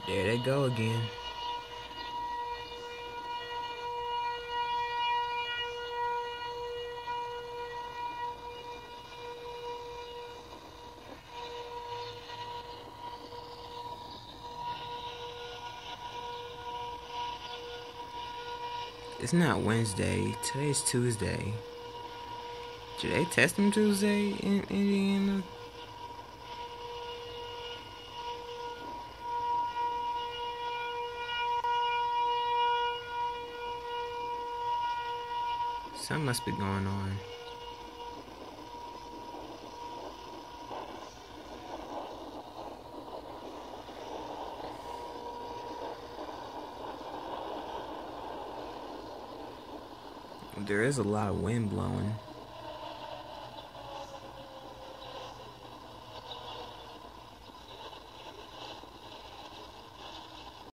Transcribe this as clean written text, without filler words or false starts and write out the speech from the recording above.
There they go again. It's not Wednesday. Today's Tuesday. Did they test him Tuesday in Indiana? Something must be going on. There is a lot of wind blowing.